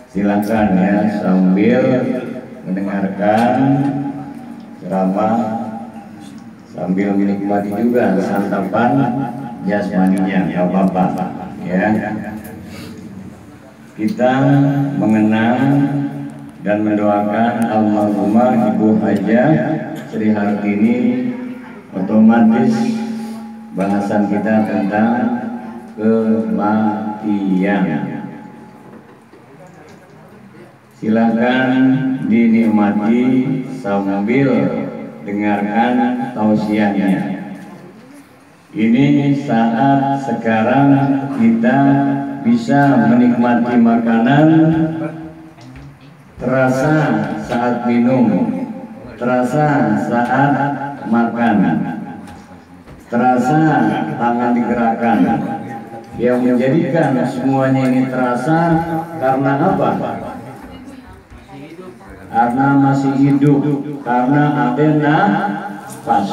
Silakan ya sambil mendengarkan ceramah, sambil menikmati juga santapan jasmaninya, nggak apa-apa ya. Kita mengenang dan mendoakan almarhumah Ibu Haja Sri Hartini, otomatis bahasan kita tentang kematian. Silakan dinikmati sambil dengarkan tausiahnya. Ini saat sekarang kita bisa menikmati makanan, terasa saat minum, terasa saat makan, terasa tangan digerakkan. Yang menjadikan semuanya ini terasa karena apa? Karena masih hidup, karena ada nafas.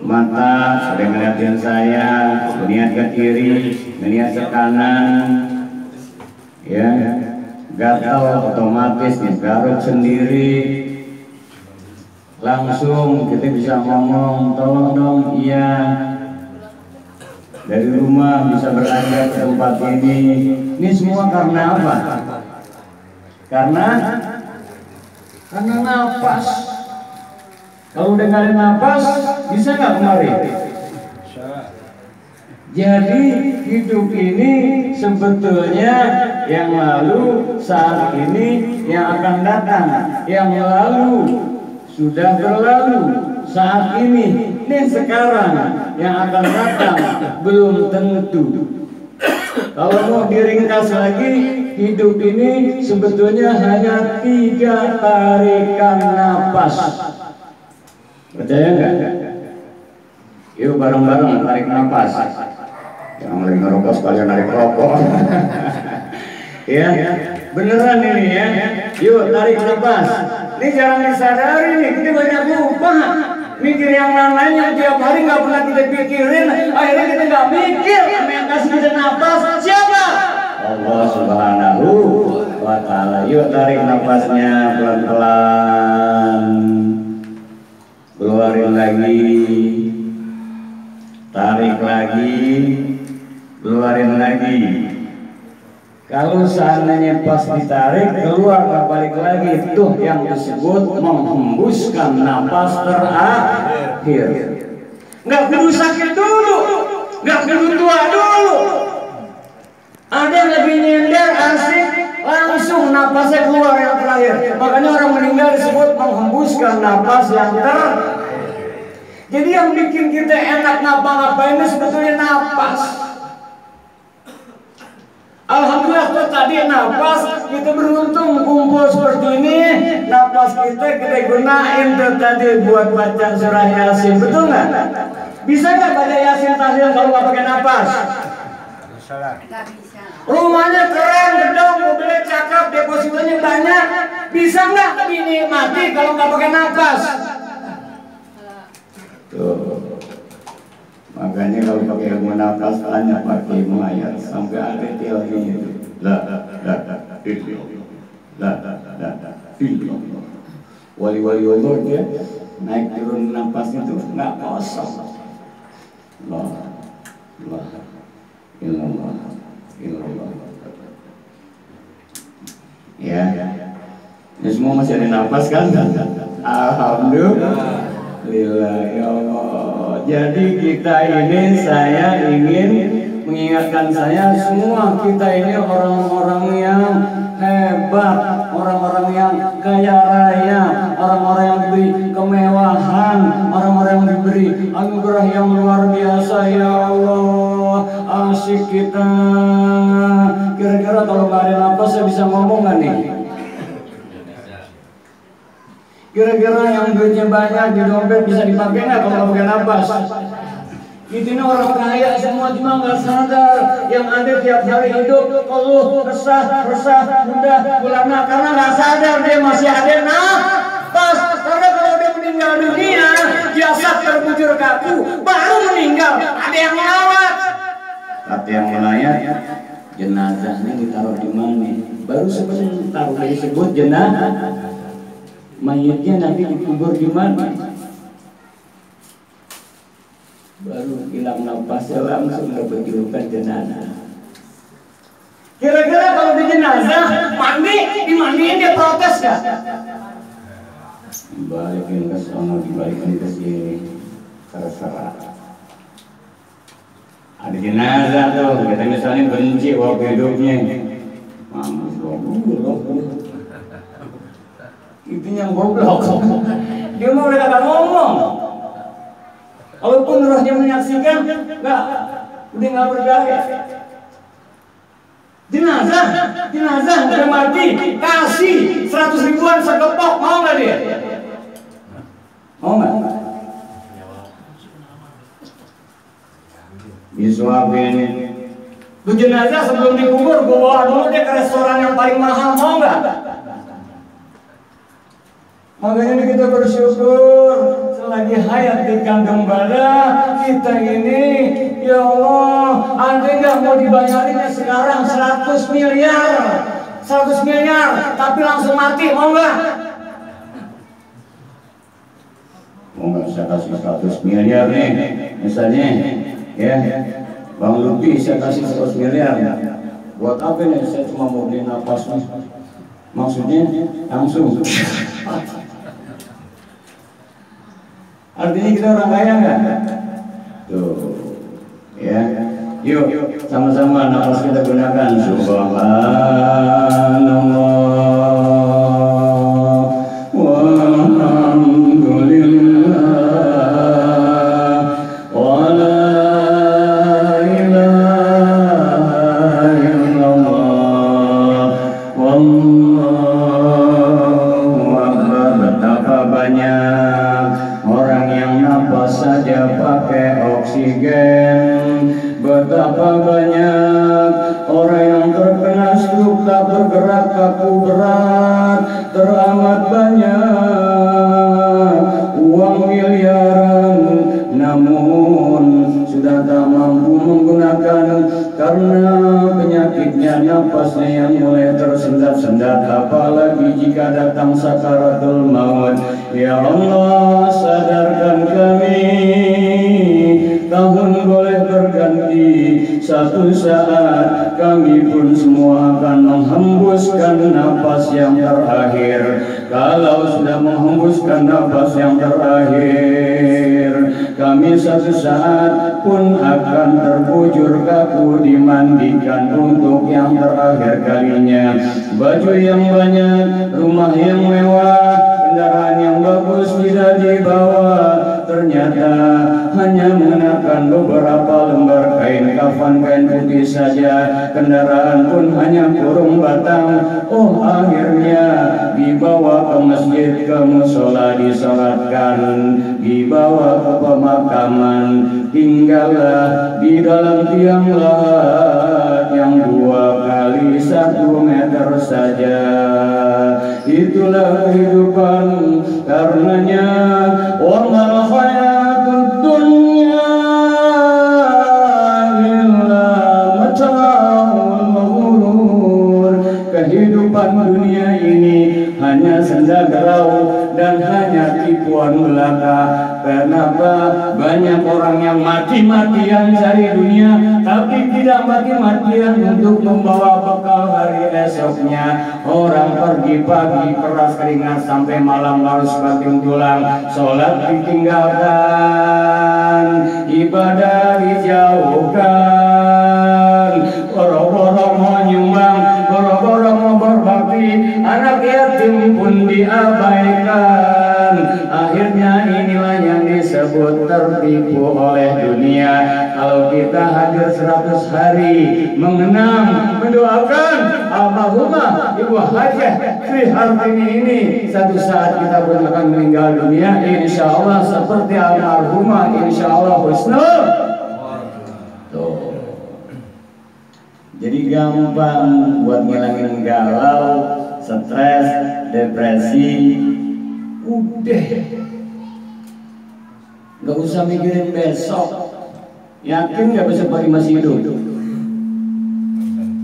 Mata ada ngeliatin saya, melihat ke kiri, melihat ke kanan, ya, gatal otomatis digaruk sendiri. Langsung kita bisa ngomong, tolong dong, iya. Dari rumah bisa berada ke tempat ini. Ini semua karena apa? Karena nafas. Kalau udah nggak ada nafas, bisa nggak kemari? Jadi hidup ini sebetulnya yang lalu, saat ini, yang akan datang. Yang lalu sudah berlalu, saat ini sekarang, yang akan datang belum tentu. Kalau mau diringkas lagi, hidup ini sebetulnya hanya 3 tarikan napas. Percaya nggak? Yuk bareng-bareng tarik napas. Jangan lagi ngerokok sekalian narik rokok. Ya, beneran ini ya. Yuk tarik napas. Ini jarang disadari nih, kita banyak lupa. Mikir yang lain-lain tiap hari nggak pernah kita pikirin. Akhirnya kita nggak mikir. Yang kasih kita napas siapa? Allah Subhanahu wa Ta'ala. Yuk tarik napasnya pelan-pelan, keluarin lagi, tarik lagi, keluarin lagi. Kalau seandainya pas ditarik keluar nggak balik lagi, itu yang disebut menghembuskan napas terakhir. Nggak perlu sakit dulu, nggak perlu tua dulu. Ada yang lebih nyender, asik, langsung napasnya keluar yang terakhir. Makanya orang meninggal disebut menghembuskan napas yang terakhir. Jadi yang bikin kita enak ngapa-ngapain itu sebetulnya napas. Alhamdulillah tuh tadi nafas kita beruntung kumpul seperti ini. Nafas kita gunain tuh tadi buat baca surah Yasin, betul nggak? Bisa nggak baca Yasin tahlil kalau nggak pakai nafas? Nggak bisa. Rumahnya keren, gedung, mobilnya cakep, depositonya banyak. Bisa nggak dinikmati kalau nggak pakai nafas? Tuh. Makanya kalau pakai ilmu nafas hanya pakai ilmu ayat sampai ada teorinya itu. La illallah. Wali-wali Allah dia naik turun nafas itu nggak kosong. La illallah. Ya, ini semua masih ada nafas kan? Alhamdulillah. Ya Allah. Jadi kita ini, saya ingin mengingatkan semua kita ini orang-orang yang hebat, orang-orang yang kaya raya, orang-orang yang diberi kemewahan, orang-orang yang diberi anugerah yang luar biasa. Ya Allah, asyik kita. Kira-kira kalau nggak ada nafas saya bisa ngomong nggak nih? Kira-kira yang duitnya banyak di dompet bisa dipakai nggak kalau nggak pakai nafas? Ini orang kaya semua cuma nggak sadar. Yang ada tiap hari hidup keluh, resah, bunda, gulana karena nggak sadar dia masih ada nafas. Karena kalau dia meninggal dunia, jasad terbujur kaku, baru meninggal. Ada yang melawat. Kata yang melayat, jenazahnya ditaruh di mana? Baru sebentar disebut jenazah. Mayatnya nanti dikubur di mana? Baru hilang nafasnya langsung dapat julukan jenazah. Kira-kira kalau di jenazah mandi, dimandiin dia protes gak? Dibalikin ke sana, dibalikin ke sini, terserah. Ada jenazah tuh, kita misalnya benci waktu hidupnya. Mampus goblok. Itu yang goblok. Dia mau udah kagak ngomong. Walaupun rohnya menyaksikan, udah nggak berdaya. Jenazah udah mati, kasih 100 ribuan sekepok, mau nggak dia? Mau nggak? Disuapin. Tuh jenazah sebelum dikubur, gue bawa dulu dia ke restoran yang paling mahal, mau nggak? Makanya kita bersyukur selagi hayat di kandung badan kita ini, ya Allah, andai nggak mau dibayarin sekarang 100 miliar, tapi langsung mati, mau nggak? Mau nggak saya kasih 100 miliar nih, misalnya, ya, Bang Lupi saya kasih 100 miliar, buat apa nih? Saya cuma mau beli nafas, maksudnya langsung. Artinya kita orang kaya nggak? Tuh, ya. Yuk, sama-sama nafas kita gunakan. Subhanallah, walhamdulillah, wa la ilaha illallah, wallahu akbar. Betapa banyak orang yang nafas saja pakai oksigen. Betapa banyak orang yang terkena stroke tak bergerak, kaku berat. Teramat banyak uang miliaran, namun sudah tak mampu menggunakan karena penyakitnya nafasnya yang mulai tersendat-sendat. Apalagi jika datang sakaratul maut. Ya Allah, sadarkan kami, tahun boleh berganti, satu saat kami pun semua akan menghembuskan nafas yang terakhir. Kalau sudah menghembuskan nafas yang terakhir, kami satu saat pun akan terbujur kaku, dimandikan untuk yang terakhir kalinya. Baju yang banyak, rumah yang mewah, kendaraan yang bagus tidak dibawa. Ternyata hanya mengenakan beberapa lembar kain kafan, kain putih saja. kendaraan pun hanya kurung batang. Oh akhirnya dibawa ke masjid, ke musola disolatkan, dibawa ke pemakaman, tinggallah di dalam tiang lahat yang 2 kali 1 meter saja. Itulah kehidupan, karenanya wa ma hayatud dunya illa mata'ul ghurur. Kehidupan dunia ini hanya senda gerau dan hanya tipuan belaka. Kenapa banyak orang yang mati-matian cari dunia tapi tidak mati-matian untuk membawa bekal hari esoknya. Orang pergi pagi peras keringat sampai malam harus banting tulang, sholat ditinggalkan, ibadah dijauhkan, boro-boro mau nyumbang, boro-boro mau berbakti, anak yatim pun diabaikan. Akhirnya inilah yang disebut tertipu oleh dunia. Kalau kita hadir 100 hari mengenang, mendoakan almarhumah Ibu Hajah Sri Hartini ini, satu saat kita pun akan meninggal dunia, insya Allah seperti almarhumah, insya Allah husnul. Tuh. Jadi gampang buat ngilangin galau, stres, depresi. Udah, nggak usah mikirin besok. Yakin nggak besok pagi masih hidup?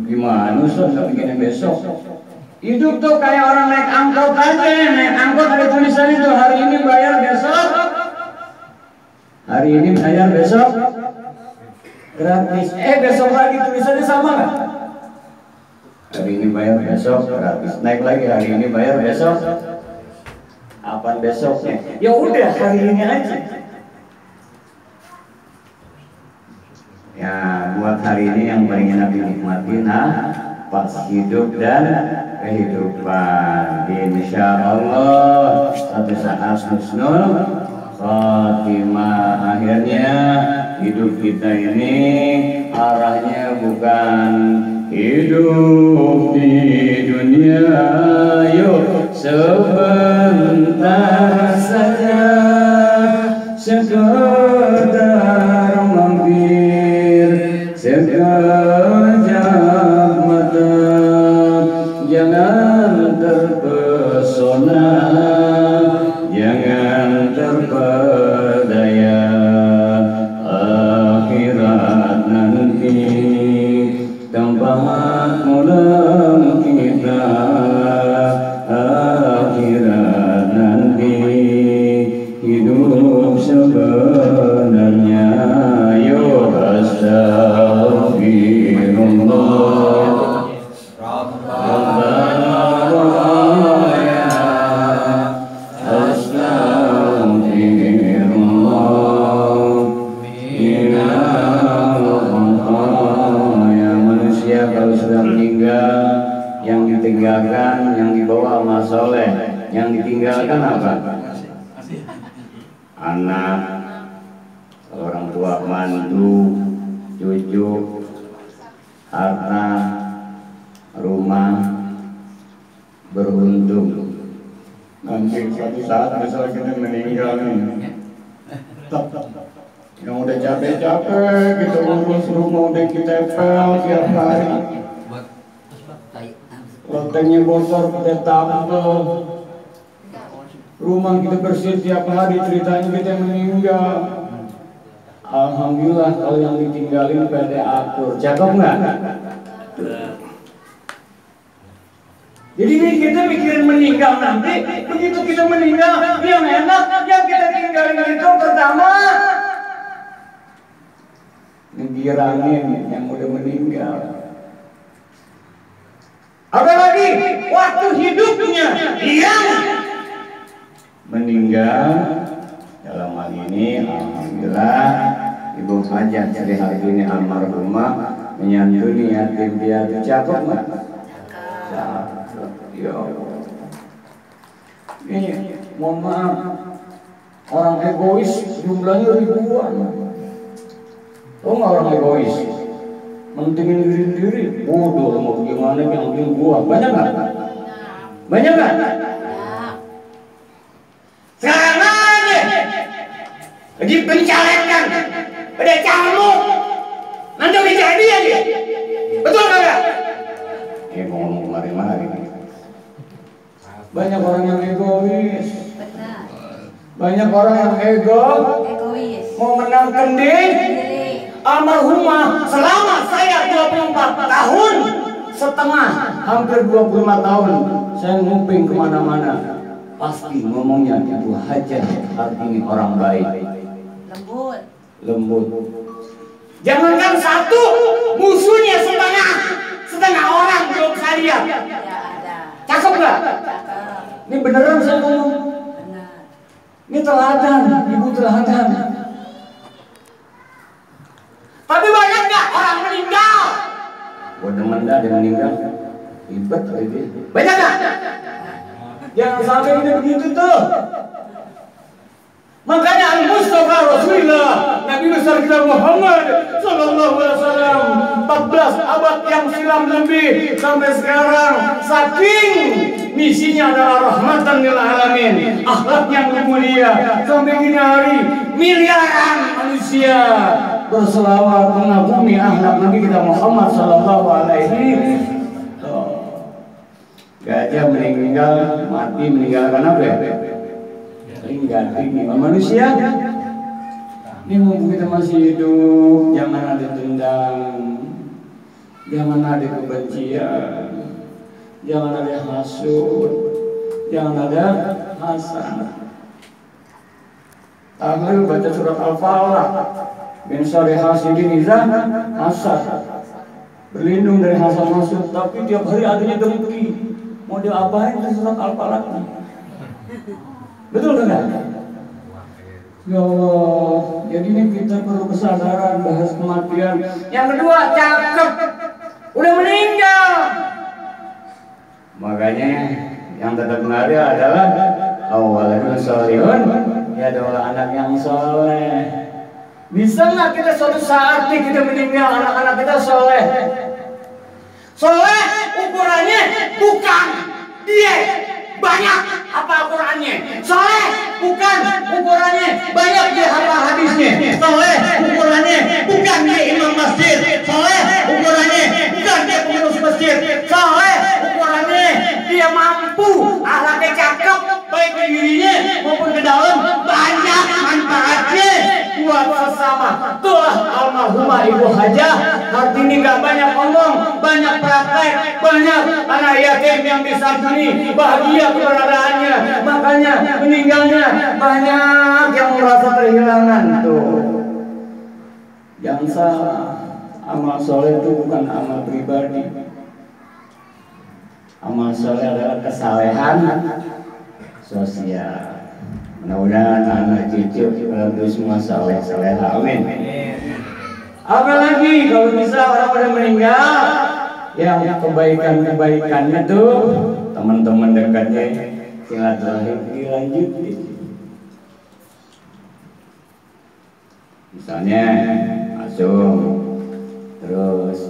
Gimana Ustaz nggak mikirin besok? Hidup tuh kayak orang naik angkot aja. Naik angkot ada tulisan itu, hari ini bayar besok, hari ini bayar besok gratis. Besok lagi tulisannya sama nggak? Hari ini bayar besok gratis. Naik lagi, hari ini bayar besok. Apa besoknya? Ya udah hari ini aja. Ya buat hari ini yang paling enak dinikmati, pas hidup dan kehidupan. Insya Allah satu saat husnul khotimah. Akhirnya hidup kita ini arahnya bukan hidup di dunia, yuk sebentar saja, sekedar mampir, sekejap mata, jangan terpesona, jangan terpedaya. Akhirat nanti tempat pulang kita, akhirat nanti hidup sebenarnya. Yo astagfirullah Rabbana wa ya astagfirullah ya. Manusia kalau sudah meninggal, yang ditinggalkan, yang dibawa amal soleh, yang ditinggalkan apa? Anak, orang tua, mantu, cucu, harta, rumah. Beruntung nanti suatu saat misalnya kita meninggal nih, yang udah capek-capek kita urus rumah, udah kita pel tiap hari, lotengnya bocor kita tampil, rumah kita bersih tiap hari, ceritanya kita meninggal. Alhamdulillah kalau yang ditinggalin pada akur, cakep nggak? Jadi ini kita mikirin meninggal nanti, begitu kita meninggal, yang enak yang kita tinggalin itu pertama ngegirangin yang udah meninggal. Apalagi waktu hidupnya yang meninggal. Dalam hal ini alhamdulillah Ibu Hajah Sri Hartini almarhumah menyantuni yatim piatu. Cakep nggak? Ya Allah. Ini mohon maaf, orang egois jumlahnya ribuan. Tahu nggak orang egois? mentingin diri sendiri. Bodoh mau gimana yang penting gua. Banyak nggak? Banyak nggak? Sekarang aja lagi pencalekan pada calmu nanti udah jadi aja. Betul nggak? Ngomong kemari-mari. Banyak orang yang egois. Banyak orang yang egois. Mau menangkan diri. Almarhumah selama saya 24 tahun setengah, hampir 25 tahun saya nguping kemana-mana. Pasti ngomongnya Ibu Hajah artinya orang baik. Lembut. Jangankan satu, musuhnya setengah orang belum saya lihat. Cakep nggak? Ini beneran saya ngomong. Ini teladan, Ibu teladan. Tapi banyak nggak orang meninggal? Buat teman dah dia meninggal, ribet lagi. Banyak nggak? Jangan sampai kita begitu tuh. Makanya Al-Mustafa Rasulullah Nabi besar kita Muhammad Sallallahu Alaihi Wasallam 14 abad yang silam lebih sampai sekarang, saking misinya adalah rahmatan lil alamin, akhlak yang mulia, sampai gini hari miliaran manusia berselawat mengagumi akhlak Nabi kita Muhammad Sallallahu Alaihi Wasallam. Gajah meninggal, mati meninggalkan apa ya? Meninggal manusia. Ini mumpung kita masih hidup, jangan ada dendam, jangan ada kebencian, jangan ada hasud, jangan ada hasad. Tahlil baca surat Al-Falaq, min syarri hasidin idza hasad. Berlindung dari hasad hasud, tapi tiap hari adanya dengki. Mau diapain itu surat Al-Falaq? Betul kan? Ya Allah, jadi ini kita perlu kesadaran bahas kematian. Yang kedua, cakep, udah meninggal. Makanya yang tetap menarik adalah awalnya sholihun, ya adalah anak yang soleh. Bisa nggak kita suatu saat nih kita meninggal anak-anak kita soleh? Soleh ukurannya bukan dia banyak apa Al-Qurannya. Soleh bukan ukurannya banyak dia apa hadisnya. Soleh ukurannya bukan dia imam masjid. Soleh ukurannya bukan dia pengurus masjid. Soleh ukurannya dia mampu, akhlaknya cakep, baik ke dirinya maupun ke dalam, banyak manfaatnya buat sesama. Itulah almarhumah Ibu Hajah. Artinya nggak banyak ngomong, banyak praktek, banyak anak yatim yang disantuni, bahagia keberadaannya. Makanya meninggalnya banyak yang merasa kehilangan tuh. Jangan salah, amal soleh itu bukan amal pribadi. Amal soleh adalah kesalehan sosial. Mudah-mudahan anak cucu itu semua soleh, amin. Apalagi kalau bisa orang udah meninggal, yang kebaikannya tuh teman-teman dekatnya silaturahim dilanjutin. Misalnya masuk terus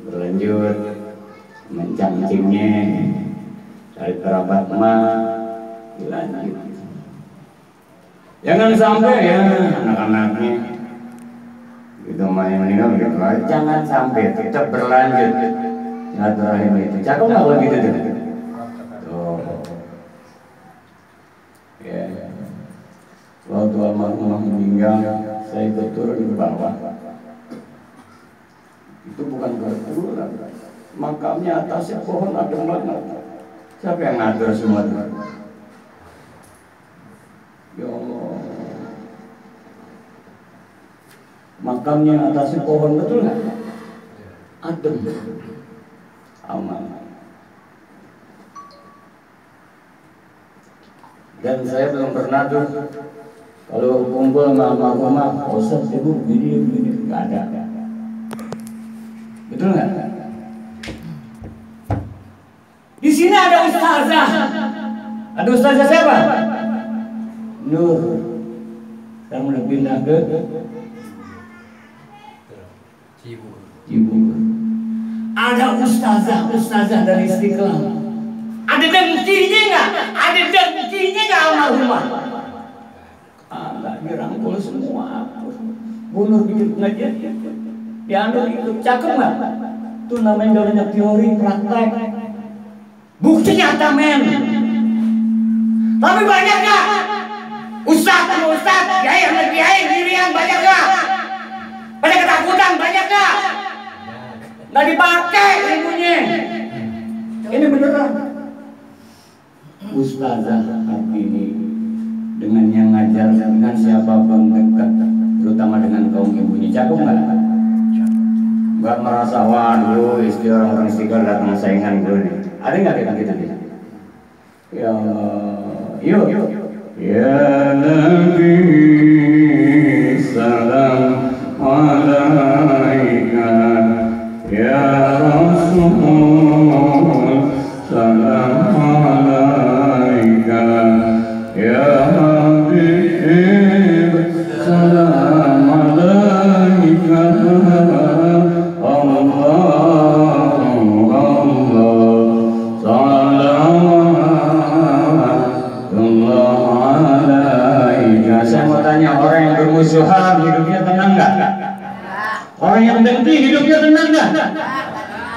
berlanjut mencangcingnya dari kerabat mah dilanjut. Jangan sampai ya anak-anaknya itu main meninggal gitu. Jangan sampai, tetap berlanjut silaturahim itu. Cakep nggak kalau gitu tuh? Tuh. Ya. Waktu almarhumah meninggal, saya ikut turun ke bawah. Itu bukan kebetulan. Makamnya atasnya pohon adem banget. Siapa yang ngatur semua itu? Ya Allah. Makamnya atasnya pohon, betul nggak? Adem, aman. Dan saya belum pernah tuh kalau kumpul sama almarhumah, Ustaz Ibu begini, nggak ada. Betul nggak? Di sini ada ustazah. Ada ustazah siapa? Nur. Sekarang udah pindah ke Cibubur. Ada ustazah dari Istiqlal. Ada dengkinya nggak? Ada dengkinya nggak almarhumah? Nggak dirangkul semua. Bunur gitu aja. Diambil itu cakep nggak? Itu namanya banyak teori praktek. Bukti nyata men. Tapi banyak nggak? Ustaz, kiai dirian banyak nggak? Pada ketakutan banyak nggak? Nggak dipakai ilmunya. Ini beneran. Ustazah hati ini dengan yang ngajar dengan siapapun dekat, terutama dengan kaum ibunya, cakep nggak? Nggak merasa waduh istri orang-orang Istiqlal datang saingan gue nih. Ada nggak kita gitu? Ya, yuk. Ya Nabi salam alaika, ya Rasul salam alaika, ya Habib salam alaika. Orang yang bermusuhan hidupnya tenang nggak? Orang yang dengki hidupnya tenang nggak?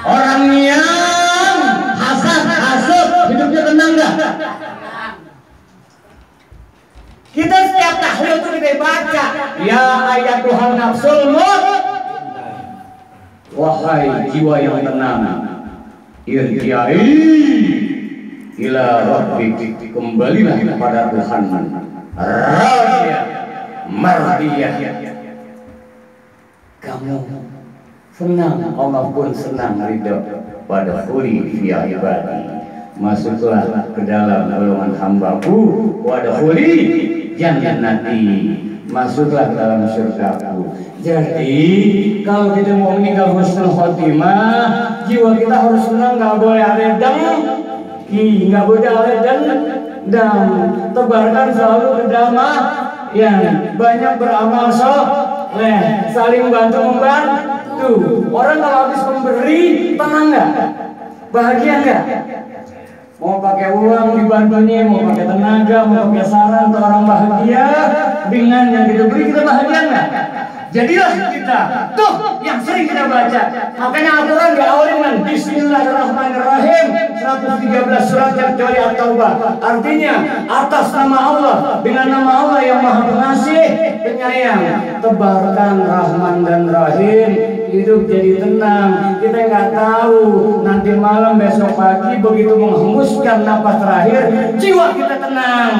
Orang yang hasad hidupnya tenang nggak? Kita setiap tahlil itu kita baca, ya ayat Tuhan nafsul mut, wahai jiwa yang tenang, irji'i ila rabbik, kembalilah kepada Tuhan. Radiyah mardiyah. Kamu senang, Allah pun senang, ridho. Pada khuli fiya ibadi, masuklah ke dalam golongan hambaku. Pada khuli jannati, masuklah ke dalam surgaku. Jadi kalau kita mau meninggal husnul khotimah, jiwa kita harus senang, nggak boleh ada dengki, nggak boleh ada dan tebarkan selalu kedamaian, banyak beramal soleh, saling bantu membantu. Orang kalau habis memberi tenang nggak? Bahagia nggak? Mau pakai uang dibantunya, mau pakai tenaga, mau pakai saran untuk orang bahagia dengan yang kita beri, kita bahagia nggak? Jadilah kita tuh yang sering kita baca. Makanya Al-Quran diawali dengan Bismillahirrahmanirrahim 113 surat kecuali At-Taubah. Artinya atas nama Allah, dengan nama Allah yang Maha Pengasih Penyayang, tebarkan Rahman dan Rahim, hidup jadi tenang. Kita nggak tahu nanti malam besok pagi begitu menghembuskan napas terakhir, jiwa kita tenang.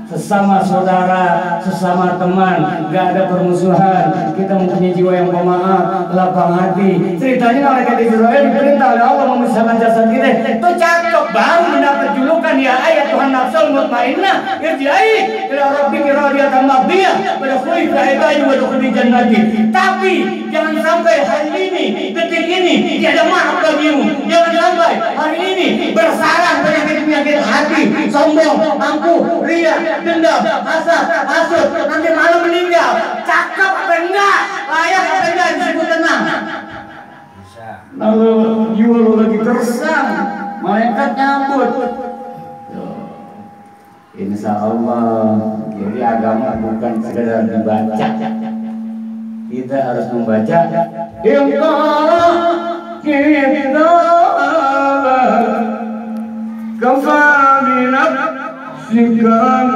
Sesama saudara, sesama teman, gak ada permusuhan. Kita mempunyai jiwa yang pemaaf, lapang hati. Ceritanya malaikat Israel diperintah oleh Allah memisahkan jasad kita. Itu cakep, baru mendapat julukan ya ayat Tuhan nafsul mutmainnah. Irji'i ila rabbiki radiyatan mardiyah, wadkhuli fi ibadi wadkhuli jannati. Tapi jangan sampai hari ini, detik ini tiada maaf bagimu. Jangan sampai hari ini bersarang penyakit-penyakit hati, sombong, mampu, ria, dendam, hasad, hasud, nanti malam meninggal. Cakep apa enggak? Layak apa enggak disebut tenang? Bisa. Lalu jiwa lu lagi tersang, malaikat nyambut. Insya Allah, jadi agama bukan sekedar dibaca. Kita harus membaca. Kita kafabina sikan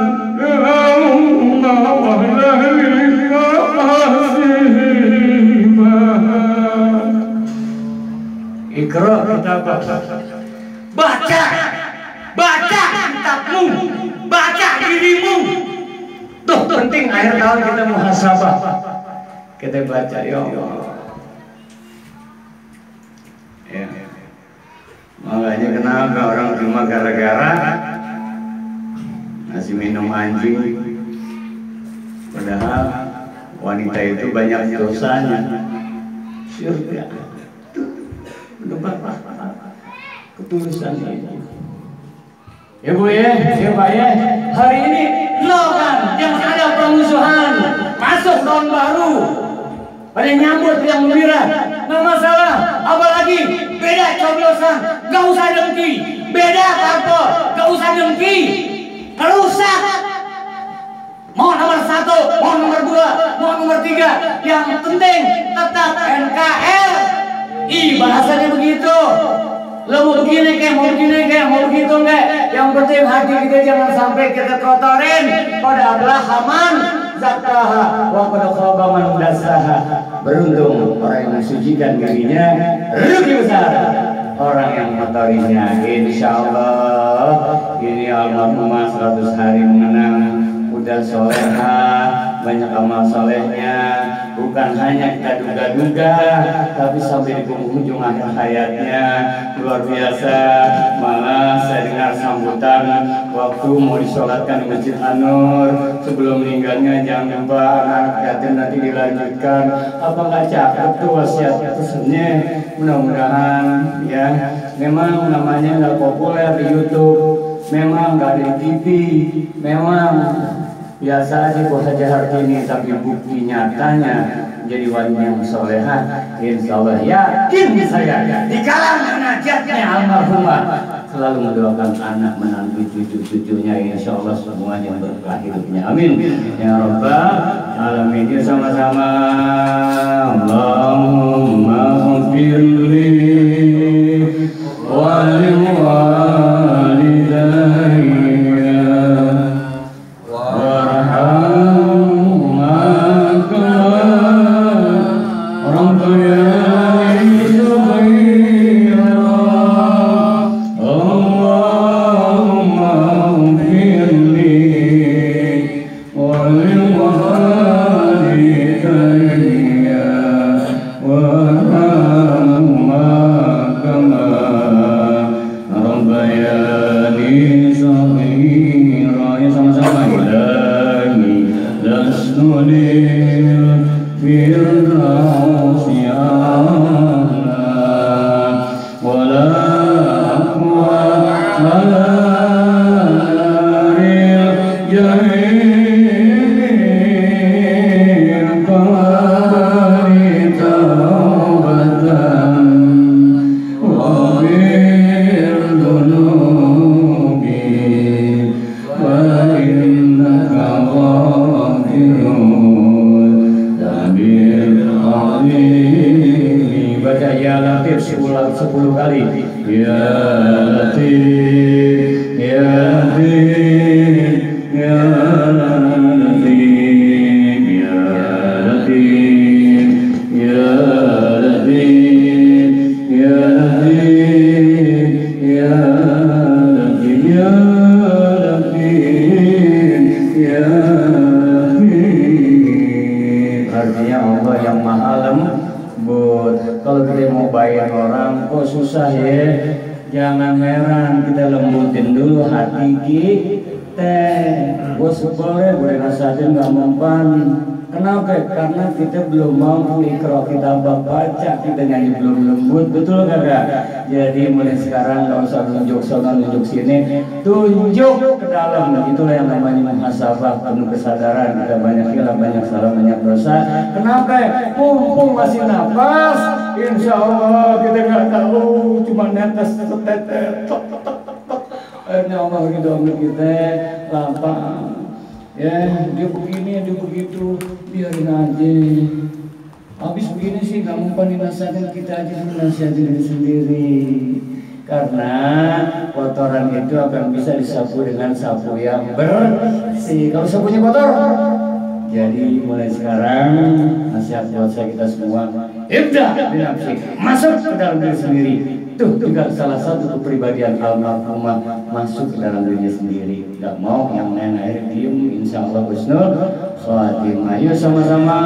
Ikra kitab, baca kitabmu, baca dirimu. Tuh penting akhir tahun kita muhasabah. Kita baca ya Allah. Ya. Makanya kenapa orang cuma gara-gara ngasih minum anjing, padahal wanita itu banyak dosanya. Surga ketulusan itu. Ya Bu ya, ya Pak ya. Hari ini lo kan jangan ada permusuhan. Masuk tahun baru, pada nyambut yang gembira. nggak masalah. Apalagi beda coblosan, nggak usah dengki. Beda parpol, nggak usah dengki. Rusak. Mau nomor 1, mau nomor 2, mau nomor 3, yang penting tetap NKR. Bahasanya begitu. Lo mau begini kayak, mau begini kayak, mau begitu kayak. Yang penting hati kita jangan sampai kita kotorin. Pada adalah haman zakaha wa qad khaba man dassaha. Beruntung orang yang mensucikan dirinya, rugi besar orang yang mengotorinya. Insyaallah ini almarhumah 100 hari mengenang, udah soleha, banyak amal solehnya. Bukan hanya kita duga-duga, tapi sampai di penghujung akhir hayatnya luar biasa. Malah saya dengar sambutan waktu mau disolatkan di Masjid An-Nur, sebelum meninggalnya jangan lupa anak yatim nanti dilanjutkan. Apakah cakep tuh wasiat pesannya? Mudah-mudahan ya. Memang namanya nggak populer di YouTube, memang nggak ada di TV, memang biasa aja Bu Haji Hartini, tapi bukti nyatanya jadi wali yang solehah. Insya Allah yakin saya di kalangan munajatnya almarhumah selalu mendoakan anak menantu cucu-cucunya, insya Allah semuanya berkah hidupnya. Amin ya rabbal alamin. Yuk sama-sama. Allahumma firli wali karena kita belum mampu ikro, kita baca, kita nyanyi belum lembut, betul kagak? Jadi mulai sekarang nggak usah nunjuk sana nunjuk sini, tunjuk ke dalam. Itulah yang namanya muhasabah, penuh kesadaran. Kita banyak hilang, banyak salah, banyak dosa. Kenapa? Mumpung masih nafas, insya Allah kita nggak tahu, cuma netes setetes. Akhirnya Allah ridho kita lapang. Ya, dia begini, dia begitu, biarin aja. Habis begini sih, nggak mempan dinasihatin, kita aja dulu nasihatin diri sendiri. Karena kotoran itu akan bisa disapu dengan sapu yang bersih. Kalau sapunya kotor, jadi mulai sekarang nasihat buat saya kita semua, ibda binafsi, masuk ke dalam diri sendiri. Tuh juga salah satu kepribadian almarhumah masuk ke dalam dirinya sendiri. Gak mau yang lain akhirnya diem. Insya Allah husnul khatimah. Ayo sama-sama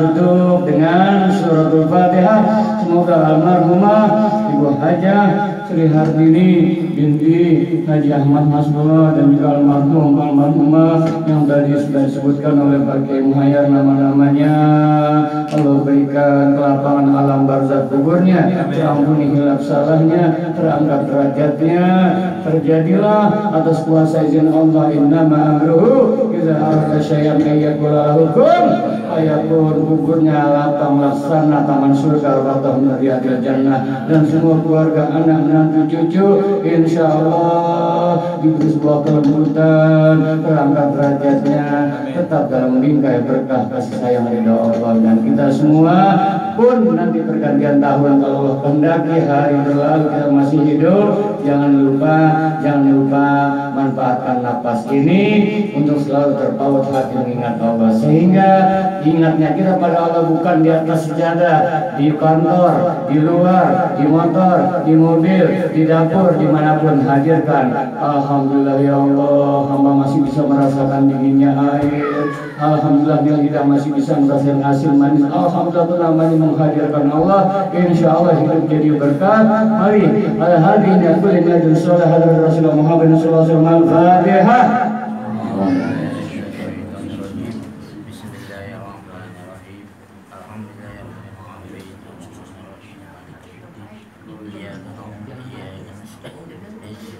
tutup dengan suratul Fatihah. Semoga almarhumah Ibu Hajah Sri Hartini binti Haji Ahmad Masbullah dan juga almarhumah yang tadi sudah disebutkan oleh Pak Kiai Muhayyar nama-namanya, Allah berikan kelapangan alam barzakh kuburnya, terampuni hilaf salahnya, terangkat derajatnya, terjadilah atas kuasa izin Allah innama amruhu idza arada syai'an ayyakul lakum ayakun gugurnya lapang laksana taman surga wa riyadil jannah dan semua keluarga anak menantu cucu insyaallah diberi sebuah kelembutan terangkat derajatnya tetap dalam bingkai berkah kasih sayang ridha Allah dan kita semua pun nanti pergantian tahun kalau Allah kehendaki hari berlalu kita masih hidup jangan lupa manfaatkan napas ini untuk selalu terpaut hati mengingat Allah sehingga ingatnya kita pada Allah bukan di atas sejadah, di kantor, di luar, di motor, di mobil, di dapur, dimanapun hadirkan. Alhamdulillah ya Allah, hamba masih bisa merasakan dinginnya air. Alhamdulillah yang kita masih bisa merasakan hasil manis. Alhamdulillah namanya menghadirkan Allah. Insya Allah hidup jadi berkat. Mari al-hadirin yang kulli najul sholah hadrat Rasulullah Muhammad sallallahu alaihi wasallam. Al-Fatihah.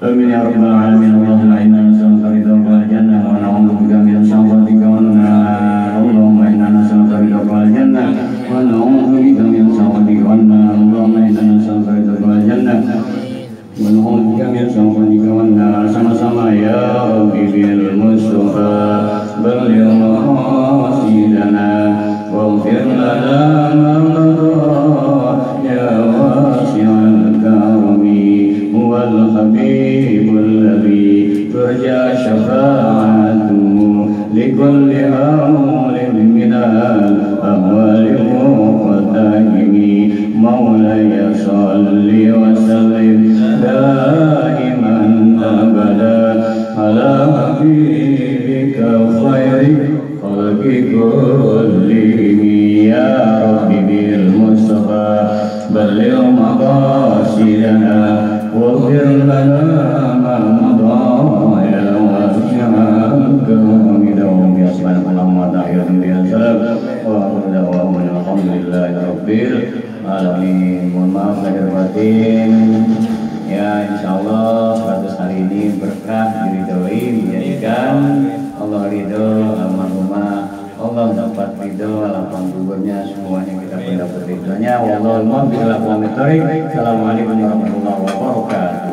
Amin ya rabbal alamin. Allahumma inna nas'aluka ridhaka wal jannah wa na'udzubika min sakhatika wan nar. Allahumma inna nas'aluka ridhaka wal jannah wa na'udzubika min sakhatika wan nar. Allahumma inna nas'aluka ridhaka wal jannah wa na'udzubika min sakhatika wan nar. Sama-sama ya Rabbi bil Mustafa balligh maqasidana waghfir lana ma madha ya wasi'al karami huwal habibul ladzi turja syafa'atuhu likulli amrin minal amwali muqaddimi maulaya salli wa sallim daiman abada ala habibika khairi khalqi kullihim ya Rabbi bil Mustafa balligh maqasidana waghfir lana ma madha ya wasi'al karami dawam ya subhanallah ta'ala ya salam wa alhamdulillahi rabbil alamin. Mohon maaf lahir batin ya, insyaallah 100 hari ini berkah diridhoi menjadikan Allah ridho almarhumah Allah dapat ridho lapang kuburnya semuanya kita pun dapat ridhonya. Wallahu a'lam bishawab. Assalamualaikum warahmatullahi wabarakatuh.